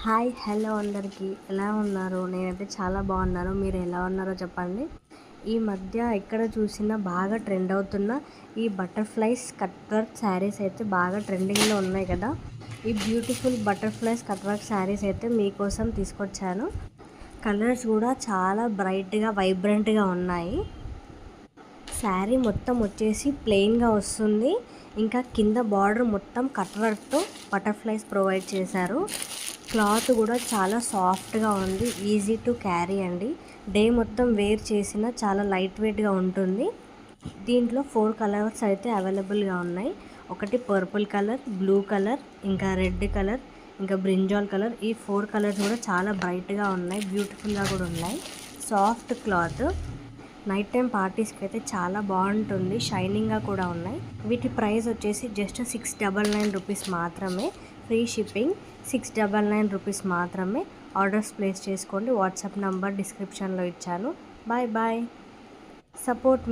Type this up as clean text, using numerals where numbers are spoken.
Hi hello అందరికీ ఎలా ఉన్నారు? నేనైతే చాలా బాగున్నాను. మీరు ఎలా ఉన్నారో చెప్పండి. ఈ మధ్య ఎక్కడ చూసినా బాగా ట్రెండ్ అవుతున్న ఈ బటర్ఫ్లైస్ కట్ వర్క్ శారీస్ అయితే బాగా ట్రెండింగ్లో ఉన్నాయి కదా. ఈ beautiful butterflies cut work saris అయితే మీకోసం తీసుకొచ్చాను. కలర్స్ కూడా చాలా బ్రైట్గా వైబ్రెంట్గా ఉన్నాయి. శారీ మొత్తం వచ్చేసి ప్లెయిన్గా వస్తుంది. ఇంకా కింద బార్డర్ మొత్తం కట్ వర్క్తో బటర్ఫ్లైస్ ప్రొవైడ్ చేశారు. క్లాత్ కూడా చాలా సాఫ్ట్గా ఉంది, ఈజీ టు క్యారీ అండి. డే మొత్తం వేర్ చేసిన చాలా లైట్ వెయిట్గా ఉంటుంది. దీంట్లో 4 కలర్స్ అయితే అవైలబుల్గా ఉన్నాయి. ఒకటి పర్పుల్ కలర్, బ్లూ కలర్, ఇంకా రెడ్ కలర్, ఇంకా బ్రింజాల్ కలర్. ఈ 4 కలర్స్ కూడా చాలా బ్రైట్గా ఉన్నాయి, బ్యూటిఫుల్గా కూడా ఉన్నాయి. సాఫ్ట్ క్లాత్, నైట్ టైం పార్టీస్కి అయితే చాలా బాగుంటుంది, షైనింగ్గా కూడా ఉన్నాయి. వీటి ప్రైస్ వచ్చేసి జస్ట్ 699 రూపీస్ మాత్రమే. ఫ్రీ షిప్పింగ్ 699 రూపీస్ మాత్రమే. ఆర్డర్స్ ప్లేస్ చేసుకోండి. వాట్సాప్ నంబర్ డిస్క్రిప్షన్లో ఇచ్చాను. Bye bye. సపోర్ట్